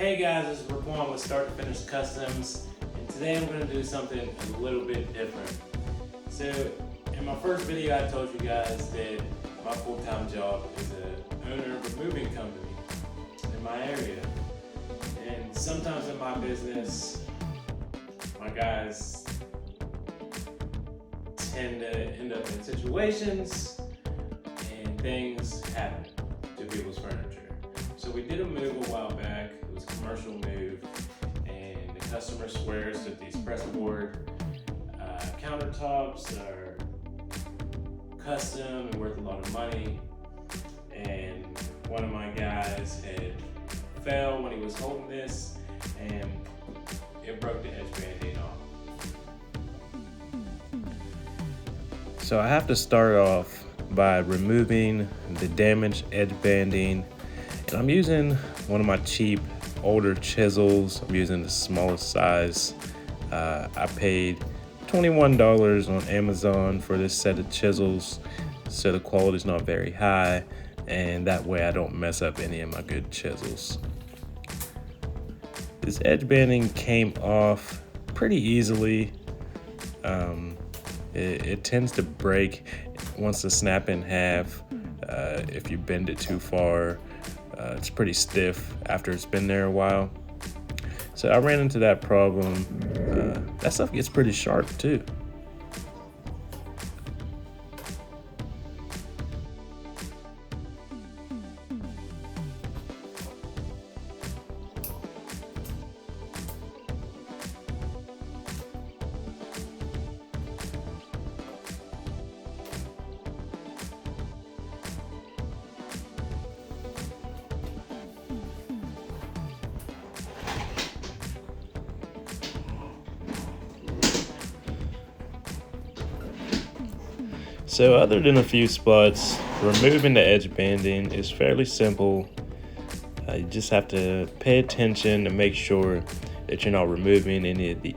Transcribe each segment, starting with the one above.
Hey guys, this is Raquan with Start to Finish Customs, and today I'm going to do something a little bit different. So, in my first video I told you guys that my full-time job is an owner of a moving company in my area. And sometimes in my business, my guys tend to end up in situations and things happen to people's furniture. So we did a move a while back. It was a commercial move, and the customer swears that these pressboard countertops are custom and worth a lot of money. And one of my guys had fell when he was holding this, and it broke the edge banding off. So I have to start off by removing the damaged edge banding. And I'm using one of my cheap older chisels. I'm using the smallest size. I paid $21 on Amazon for this set of chisels, so the quality is not very high, and that way I don't mess up any of my good chisels. This edge banding came off pretty easily. It tends to break once to snap in half if you bend it too far. It's pretty stiff after it's been there a while. So I ran into that problem. That stuff gets pretty sharp too. So other than a few spots, removing the edge banding is fairly simple. You just have to pay attention to make sure that you're not removing any of the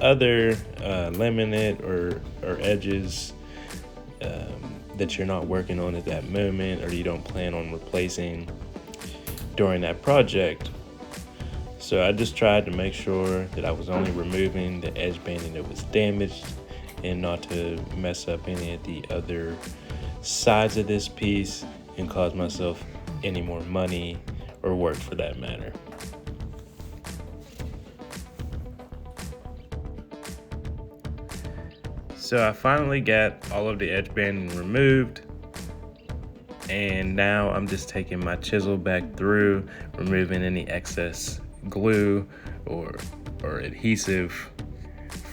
other laminate or edges that you're not working on at that moment, or you don't plan on replacing during that project. So I just tried to make sure that I was only removing the edge banding that was damaged, and not to mess up any of the other sides of this piece and cause myself any more money or work for that matter. So I finally got all of the edge banding removed, and now I'm just taking my chisel back through, removing any excess glue or adhesive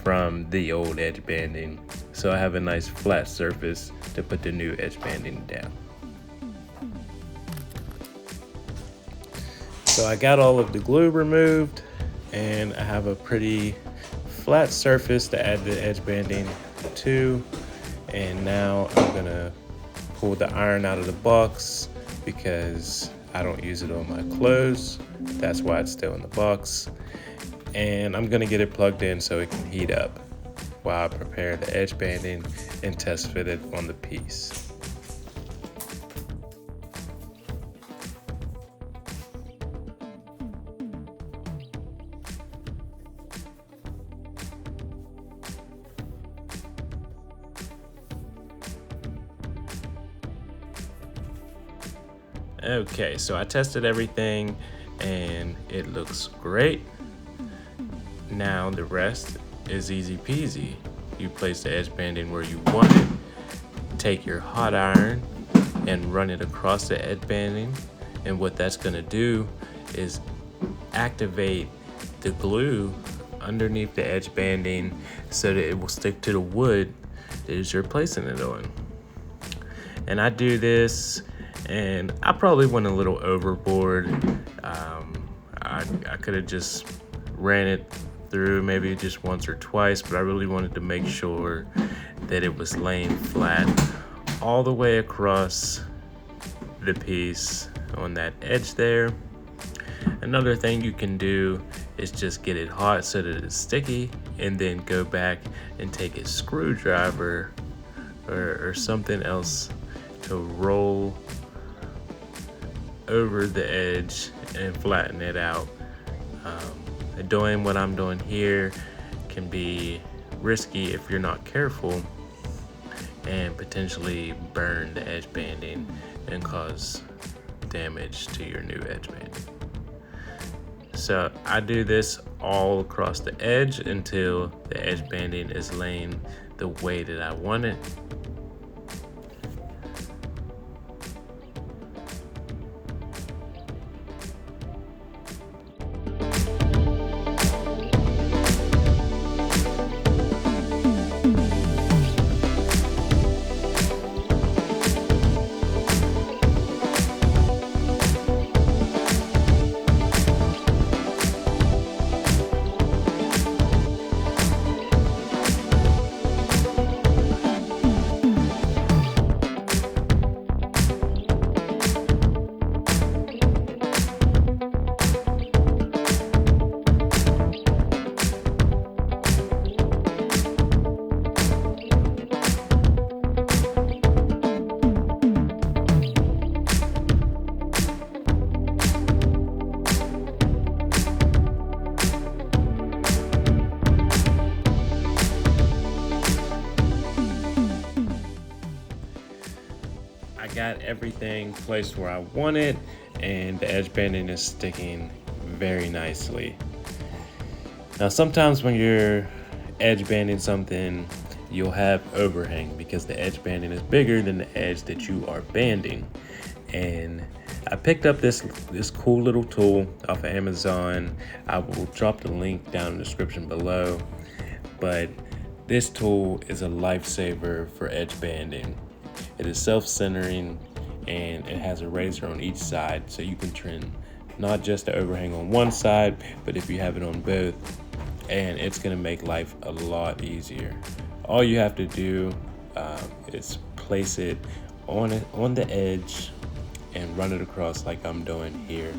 from the old edge banding, so I have a nice flat surface to put the new edge banding down. So I got all of the glue removed, and I have a pretty flat surface to add the edge banding to. And now I'm gonna pull the iron out of the box because I don't use it on my clothes. That's why it's still in the box. And I'm gonna get it plugged in so it can heat up while I prepare the edge banding and test fit it on the piece. Okay, so I tested everything and it looks great. Now the rest is easy peasy. You place the edge banding where you want it, take your hot iron and run it across the edge banding, and what that's gonna do is activate the glue underneath the edge banding so that it will stick to the wood that you're placing it on. And I do this, and I probably went a little overboard. I could have just ran it through maybe just once or twice, but I really wanted to make sure that it was laying flat all the way across the piece on that edge there. Another thing you can do is just get it hot so that it's sticky, and then go back and take a screwdriver or something else to roll over the edge and flatten it out Doing what I'm doing here can be risky if you're not careful, and potentially burn the edge banding and cause damage to your new edge banding. So I do this all across the edge until the edge banding is laying the way that I want it. I got everything placed where I want it, and the edge banding is sticking very nicely. Now, sometimes when you're edge banding something, you'll have overhang because the edge banding is bigger than the edge that you are banding. And I picked up this cool little tool off of Amazon. I will drop the link down in the description below. But this tool is a lifesaver for edge banding. It is self-centering, and it has a razor on each side, so you can trim not just the overhang on one side, but if you have it on both, and it's gonna make life a lot easier. All you have to do is place it on the edge and run it across like I'm doing here.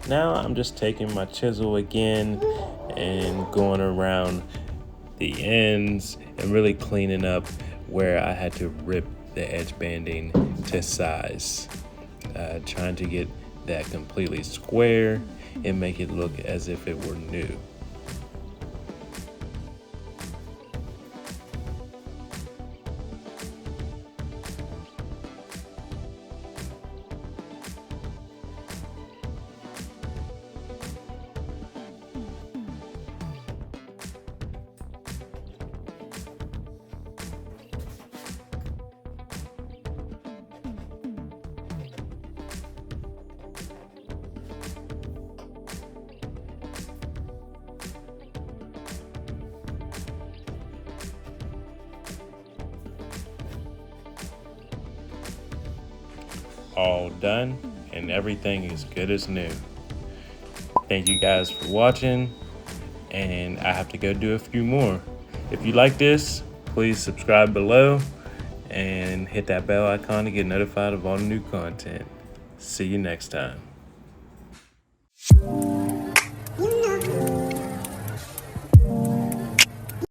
Now I'm just taking my chisel again and going around the ends and really cleaning up where I had to rip the edge banding to size. Trying to get that completely square and make it look as if it were new. All done, and everything is good as new. Thank you guys for watching, and I have to go do a few more. If you like this, please subscribe below and hit that bell icon to get notified of all new content. See you next time.